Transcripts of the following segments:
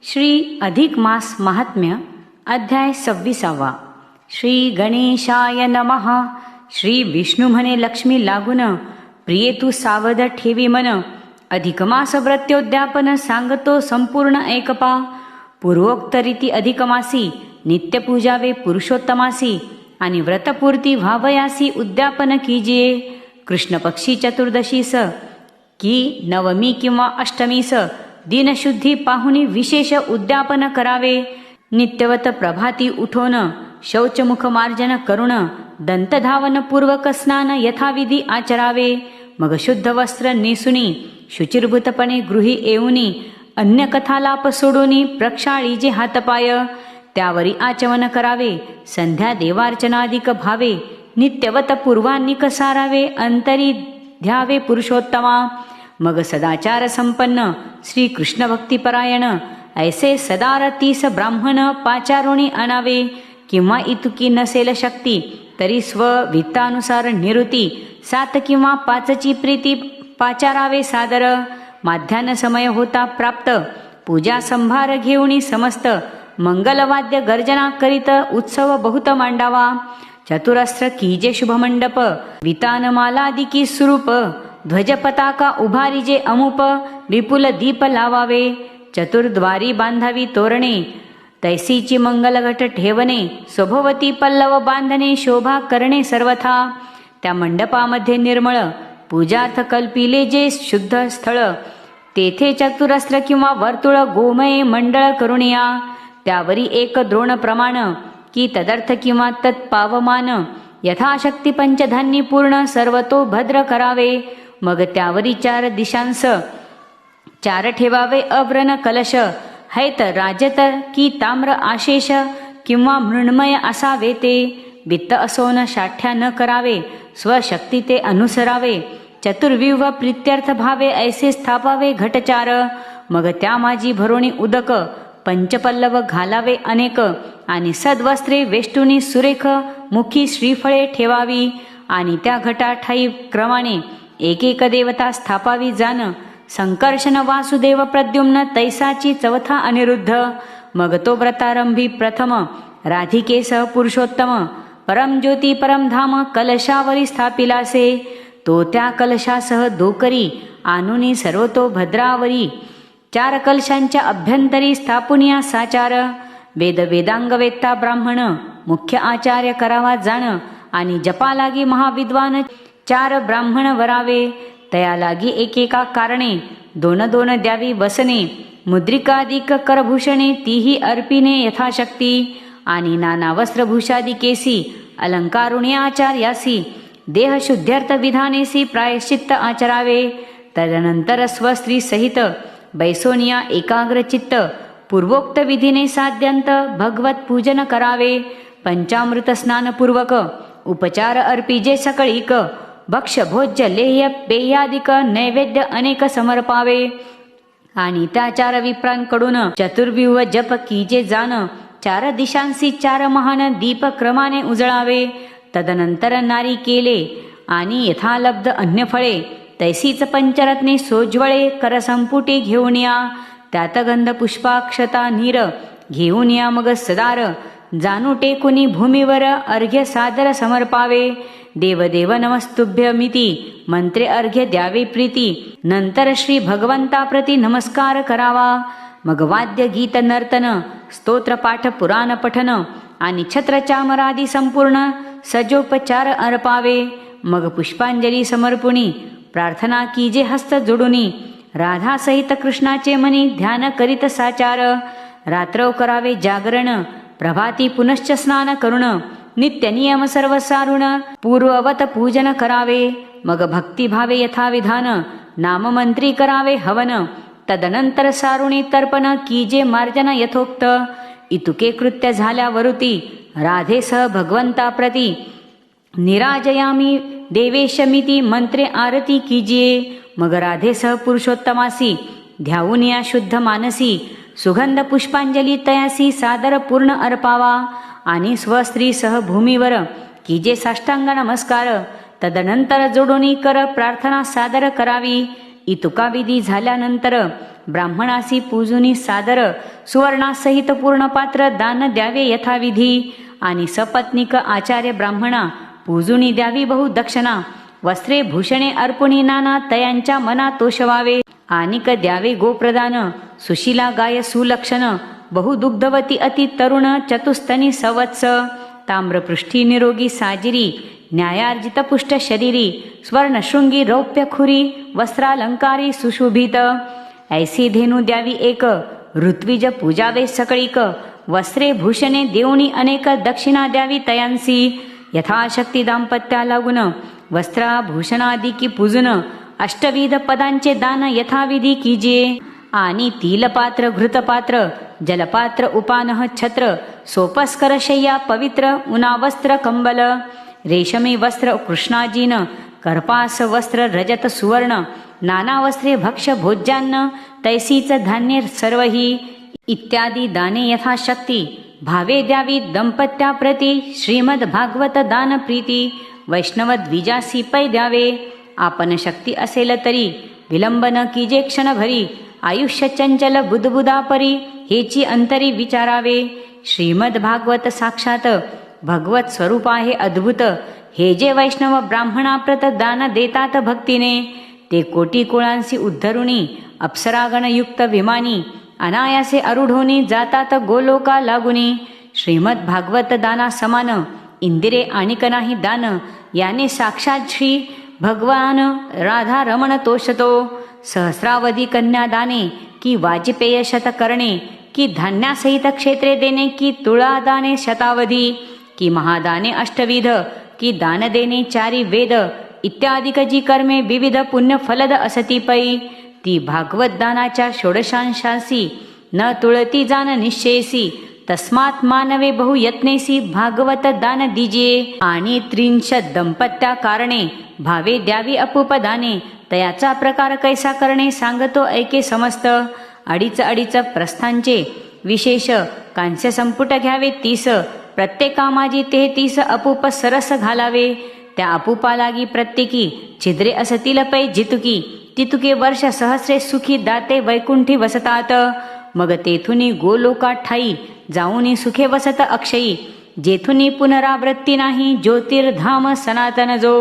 श्री अधिक मास महात्म्य अध्याय 26. श्री गणेशाय नमः. श्री विष्णू म्हणे लक्ष्मी लागून, प्रिये तू सावध ठेवी मन. अधिक मास व्रत्योद्यापन सांगतो संपूर्ण ऐकपा. पूर्वोक्त रीती अधिक मासी नित्य पूजावे पुरुषोत्तमासी. आणि व्रतपूर्ती व्हावयासी उद्यापन कीजिये. कृष्ण पक्षी चतुर्दशीस की नवमी किंवा अष्टमीस दिनशुद्धी पाहुणी विशेष उद्यापन करावे. नित्यवत प्रभाती उठोन शौचमुख मार्जन करुण दंतधावन पूर्वक स्नान यथाविधी आचरावे. मग शुद्ध वस्त्र नेसुनी शुचिर्भूतपणे गृही येऊनी अन्य कथालाप सोडूनी प्रक्षाळी जे हातपाय त्यावरी आचमन करावे. संध्या देवार्चनादिक भावे नित्यवत पूर्वान्निक सारावे. अंतरी ध्यावे पुरुषोत्तमा. मग सदाचार संपन्न श्री कृष्ण भक्तिपरायण ऐसे सदारतीस ब्राह्मण पाचारुणी आणावे. किंवा इतुकी नसेल शक्ती तरी स्ववित्तानुसार निवृत्ती 7 किंवा 5ची प्रीती पाचारावे सादर. माध्यान्ह समय होता प्राप्त पूजा संभार घेऊनी समस्त मंगलवाद्य गर्जना करीत उत्सव बहुत मांडावा. चतुरस्त्र कीजे शुभमंडप वितानमालादिकी स्वरूप. ध्वज पताका उभारीजे अमुप विपुल दीप लावावे. चतुर्द्वारी बांधावी तोरणे तैसीची मंगलघट ठेवणे. स्वभवती पल्लव बांधणे शोभा करणे सर्वथा. त्या मंडपामध्ये निर्मळ पूजार्थ कल्पिले जे शुद्ध स्थळ. तेथे चतुरस्त्र किंवा वर्तुळ गोमय मंडळ करुणिया. त्यावरी एक द्रोण प्रमाण की तदर्थ किंवा तत्पावमान यथाशक्ती पंचधान्य पूर्ण सर्वतो भद्र करावे. मग त्यावरी 4 दिशांस 4 ठेवावे अव्रण कलश. हैत राजत की ताम्र आशेष किंवा मृण्मय असावे ते. वित्त असोन शाठ्या न करावे स्वशक्ती ते अनुसरावे. चतुर्व्यूह प्रीत्यर्थ भावे ऐसे स्थापावे घटचार. मग त्या माझी भरोणी उदक पंचपल्लव घालावे अनेक. आणि सद्वस्त्रे वेष्टुनी सुरेख मुखी श्रीफळे ठेवावी. आणि त्या घटाठाई क्रमाने एक देवता स्थापावी जाण. संकर्षण वासुदेव प्रद्युम्न तैसाची चौथा अनिरुद्ध. मग तो व्रतारंभी प्रथम राधिकेसह पुरुषोत्तम परम ज्योती परमधाम कलशावरी स्थापिलासे. तो त्या कलशासह दोकरी आणुनी सर्वतो भद्रावरी 4 कलशांच्या अभ्यंतरी स्थापुनिया साचार. वेदांगवेत्ता ब्राह्मण मुख्य आचार्य करावा जाण. आणि जपालागी महाविद्वान 4 ब्राह्मण वरावे. तया लागी एकेका कारणे 2 द्यावी वसने. मुद्रिकादिक करभूषणे तीही अर्पिणे यथाशक्ती. आणि नाना वस्त्रभूषादी केसी अलंकारुणी आचार्यासी. देहशुद्ध्यर्थ विधानेसी प्रायश्चित्त आचरावे. तदनंतर स्वस्त्री सहित बैसोनिया एकाग्रचित्त पूर्वोक्त विधीने साध्यंत भगवत पूजन करावे. पंचामृत स्नानपूर्वक उपचार अर्पिजे सकळीक. भक्ष भोज्य लेह्य पेयादिक नैवेद्य अनेक समर्पावे. आणि त्या 4 विप्रांकडून चतुर्व्यूह जप कीजे जाण. 4 दिशांसी 4 महान दीप क्रमाने उजळावे. तदनंतर नारी केले आणि यथालब्ध अन्य फळे तैसीच पंचरत्ने सोज्वळे करसंपुटी घेऊन या. त्यात गंध पुष्पाक्षता नीर घेऊन या. मग सदार जाणू टेकुनी भूमीवर अर्घ्य सादर समर्पावे. देवदेव नमस्तुभ्यमिती मंत्रे अर्घ्य द्यावे प्रीती. नंतर श्री भगवंताप्रती नमस्कार करावा. मग वाद्य गीत नर्तन स्तोत्र पाठ पुराण पठन आणि छत्रचामरादी संपूर्ण सजोपचार अर्पावे. मग पुष्पांजली समर्पुणी प्रार्थना कीजे हस्त जोडुनी. राधा सहित कृष्णाचे मनी ध्यान करीत साचार. रात्रव करावे जागरण प्रभाती पुनश्च स्नान करुण. नित्य नियम सर्व सारुण पूर्ववत पूजन करावे. मग भक्तिभावे यथाविधान नाममंत्री करावे हवन. तदनंतर सारुणी तर्पण कीजे मार्जन यथोक्त. इतुके कृत्य झाल्यावरुती राधेसह भगवंताप्रती निराजयामी देवेशमिती मंत्रे आरती कीजिये. मग राधेसह पुरुषोत्तमासी ध्याऊन या शुद्ध मानसी. सुगंध पुष्पांजली तयासी सादर पूर्ण अर्पावा. आणि स्वस्त्रीसह भूमीवर कीजे साष्टांग नमस्कार. तदनंतर जोडोनी कर प्रार्थना सादर करावी. इतुका विधी झाल्यानंतर ब्राह्मणासी पूजुनी सादर सुवर्णासहित पूर्ण पात्र दान द्यावे यथाविधी आणि सपत्निक आचार्य ब्राह्मणा पूजुनी द्यावी बहु दक्षिणा वस्त्रे भूषणे अर्पुणी नाना तयांच्या मना तोषवावे आनिक द्यावे गोप्रदान सुशीला गाय सुलक्षण बहुदुग्धवती अति तरुण चतुस्तनी सवत्स ताम्रपृष्ठी निरोगी साजिरी न्यायार्जित पुष्ट शरीरी स्वर्णशृंगी रौप्यखुरी वस्त्रालंकारी सुशोभित ऐसी धेनू द्यावी एक ऋत्विज पूजावे सकळीक वस्त्रे भूषणे देऊनी अनेक दक्षिणा द्यावी तयांसी यथाशक्ती दाम्पत्या लागून वस्त्राभूषणादी की पूजन अष्टविध पदांचे दान यथाविधी कीजिये आणि तिलपात्र घृतपात्र जलपात्र उपानह छत्र सोपस्कर शय्या पवित्र उनावस्त्र कंबल रेशमी वस्त्र कृष्णाजीन कर्पास वस्त्र रजत सुवर्ण नाना वस्त्रे भक्ष भोज्यान्न तैसीच धान्य सर्वही इत्यादी दाने यथाशक्ती भावे द्यावी दंपत्याप्रती श्रीमद भागवत दान प्रीती वैष्णव द्विजासी पै द्यावे आपण शक्ती असेल तरी विलंब न कीजे क्षणभरी आयुष्य चंचल बुदबुदापरी हेची अंतरी विचारावे श्रीमद भागवत साक्षात भगवत स्वरूप आहे अद्भुत हे जे वैष्णव ब्राह्मणाप्रत दान देतात भक्तीने ते कोटी कुळांसी उद्धरुणी अप्सरागण युक्त विमानी अनायासे आरूढोनी जातात गोलोका लागुनी श्रीमद भागवत दाना समान इंदिरे आणिक नाही दान याने साक्षात श्री भगवान राधा रमण तोषतो सहस्रावधी कन्या दाने की वाजपेय शत करणे की धान्यासहित क्षेत्रे देणे की तुळा दाने शतावधी की महादाने अष्टविध की दान देणे चारी वेद इत्यादिक जी कर्मे विविध पुण्य फलद असती पै ती भागवत दानाच्या षोडशांशासी न तुळती जान निश्चयसी तस्मात् मानवे बहु यत्नेसी भागवत दान दीजिये आणि त्रिंशत दंपत्या कारणे भावे द्यावी अपूप दाने तयाचा प्रकार कैसा करणे सांगतो ऐके समस्त अडीच अडीच प्रस्थांचे विशेष कांस्य संपुट घ्यावे 30 प्रत्येका माझी 33 अपूप सरस घालावे त्या अपूपा लागी प्रत्येकी छिद्रे असतील पै जितुकी तितुके वर्ष सहस्रे सुखी दाते वैकुंठी वसतात मग तेथुनी गोलोकात ठाई जाऊनी सुखे वसत अक्षयी जेथुनी पुनरावृत्ती नाही ज्योतिर्धाम सनातन जो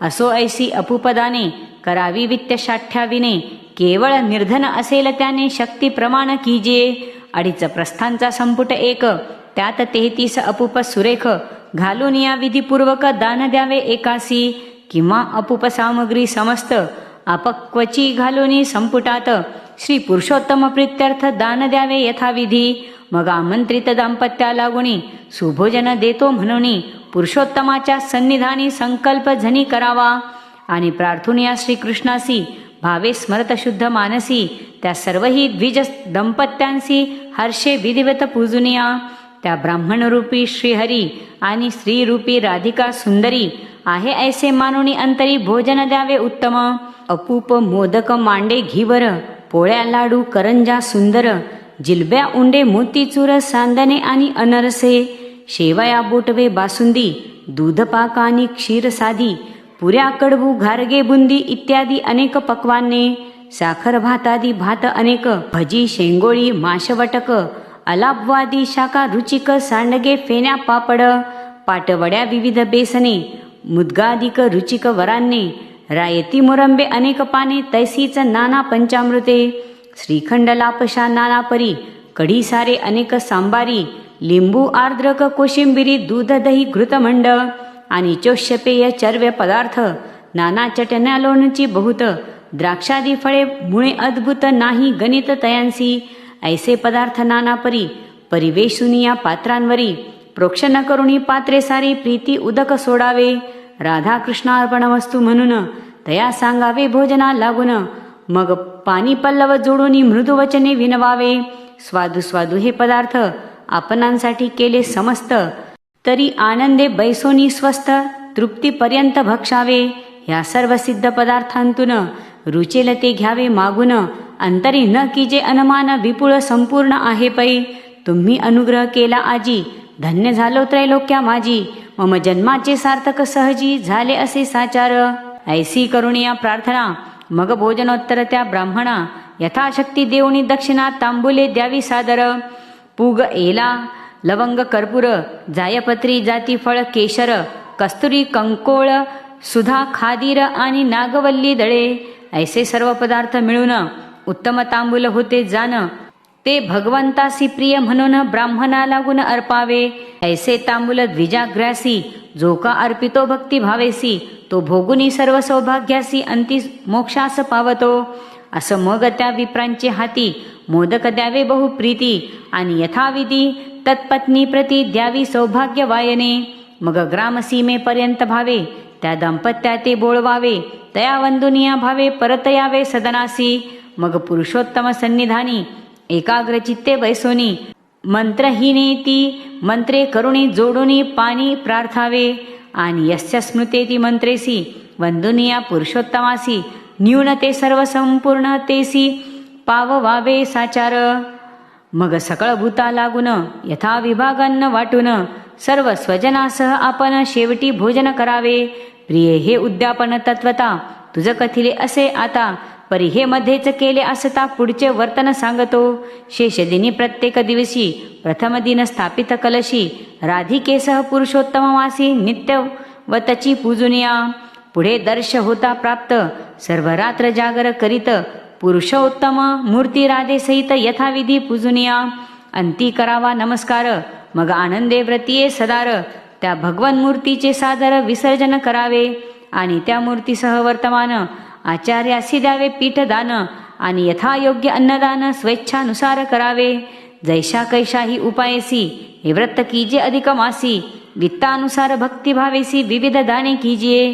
असो ऐसी अपूपदाने करावी वित्त 28 केवळ निर्धन असेल त्याने शक्ती प्रमाण कीजिये अडीच प्रस्थांचा संपुट एक त्यात 33 अपूप सुरेख घालून या विधीपूर्वक दान द्यावे एकासी किंवा अपूप सामग्री समस्त अपक्वची घालून संपुटात श्री पुरुषोत्तम प्रीत्यर्थ दान द्यावे यथाविधी मग आमंत्रित दाम्पत्या लागुनी सुभोजन देतो म्हणून पुरुषोत्तमाच्या सन्निधानी संकल्प झनी करावा आणि प्रार्थुनिया श्रीकृष्णासी भावे स्मरत शुद्ध मानसी त्या सर्वही द्विज दंपत्यांसी हर्षे विधिवत पूजनिया त्या ब्राह्मणरूपी श्रीहरी आणि स्त्रीरूपी राधिका सुंदरी आहे ऐसे मानुनी अंतरी भोजन द्यावे उत्तम अपूप मोदक मांडे घीवर पोळ्या लाडू करंजा सुंदर जिलब्या उंडे मोतीचूर सांदणे आणि अनरसे शेवया बोटवे बासुंदी दूधपाक आणि क्षीर साधी पुऱ्या कडबू घारगे बुंदी इत्यादी अनेक पक्वाने साखर भातादी भात अनेक भजी शेंगोळी माशवटक अलापवादी शाखा रुचिक सांडगे फेण्या पापड पाटवड्या विविध बेसने मुद्गादिक रुचिक वरांने रायती मुरंबे अनेक पाने तैसीच नाना पंचामृते श्रीखंड लापशा नाना परी कढी सारे अनेक सांबारी लिंबू आर्द्रक कोशिंबिरी दूध दही घृतमंड आणि चोष्यपेय चर्व्य पदार्थ नाना चटण्या लोणची बहुत द्राक्षादी फळे मुळे अद्भुत नाही गणित तयांसी ऐसे पदार्थ नाना परी परिवेशुनिया पात्रांवरी प्रोक्षण करुणी पात्रे सारी प्रीती उदक सोडावे राधा कृष्णार्पण वस्तू म्हणून तया सांगावे भोजना लागून मग पाणी पल्लव जोडून मृदू वचने विनवावे स्वादू स्वादू हे पदार्थ आपणांसाठी केले समस्त तरी आनंदे बैसोनी स्वस्थ तृप्तीपर्यंत भक्षावे ह्या सर्व सिद्ध पदार्थांतून रुचेल ते घ्यावे मागून अंतरी न कीजे अनुमान विपुळ संपूर्ण आहे पै तुम्ही अनुग्रह केला आजी धन्य झालो त्रैलोक्या माझी मम जन्माचे सार्थक सहजी झाले असे साचार ऐसी करुणिया प्रार्थना मग भोजनोत्तर त्या ब्राह्मणा यथाशक्ती देऊनी दक्षिणा तांबुले द्यावी सादर. पूग एला लवंग कर्पूर जायपत्री जाती फळ केशर कस्तुरी कंकोळ सुधा खादीर आणि नागवल्ली दळे ऐसे सर्व पदार्थ मिळून उत्तम तांबूल होते जाण. ते भगवंतासी प्रिय म्हणून ब्राह्मणा लागून अर्पावे. ऐसे तांबूल द्विजाग्र्यासी जो का अर्पितो भक्ती भावेसी तो भोगुनी सर्व सौभाग्यासी अंती मोक्षास पावतो. असं मग त्या विप्रांचे हाती मोदक द्यावे बहु प्रीती आणि यथाविधी तत्पत्नी प्रती द्यावी सौभाग्य वायने. मग ग्रामसीमेपर्यंत भावे त्या दाम्पत्या ते बोळवावे तया वंदुनिया भावे परत यावे सदनासी. मग पुरुषोत्तम सन्निधानी एकाग्रचित्ते बैसोनी मंत्रहीनेती मंत्रे करुणी जोडुनी पाणी प्रार्थावे. आणि यस्य स्मृतेती मंत्रेसी वंदुनिया पुरुषोत्तमासी न्यून ते सर्व संपूर्ण तेसी पाववावे साचार. मग सकळ भूता लागून यथा विभागान्न वाटून सर्व स्वजनासह आपण शेवटी भोजन करावे. प्रिय हे उद्यापन तत्वता तुझ कथिले असे आता परी हे मध्येच केले असता पुढचे वर्तन सांगतो. शेषदिनी प्रत्येक दिवशी प्रथम दिन स्थापित कलशी राधिकेसह पुरुषोत्तमवासी नित्य व तची पूजुनिया. पुढे दर्श होता प्राप्त सर्व रात्र जागर करीत पुरुषोत्तम मूर्ती राधे सहित यथाविधी पूजुनिया. अंती करावा नमस्कार मग आनंदे व्रतीये सदार त्या भगवन मूर्तीचे सादर विसर्जन करावे. आणि त्या मूर्तीसह वर्तमान आचार्यासी द्यावे पीठदान आणि यथायोग्य अन्नदान स्वेच्छानुसार करावे. जैशा कैशाही उपायसी हे व्रत कीजे अधिक मासी वित्तानुसार भक्तिभावेसी विविध दाने कीजिये.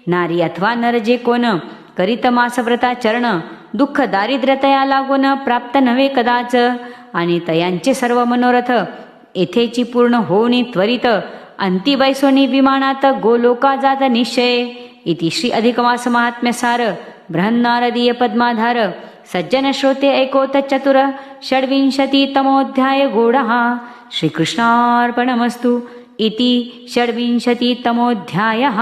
नारी अथवा नर जे कोण करीत मासव्रता चरण दुःख दारिद्र्यतया लागून प्राप्त नव्हे कदाच. आणि तयांचे सर्व मनोरथ येथेची पूर्ण होऊनी त्वरित अंती बैसोनी विमानात गोलोका जात निश्चय. इति श्री अधिकमास महात्म्य सार बृहन्नारदीय पद्माधार सज्जन श्रोते ऐकोत चतुर षड्विंशतितमोऽध्याय गूढः. श्रीकृष्णार्पणमस्तु. इति षड्विंशतितमोऽध्यायः.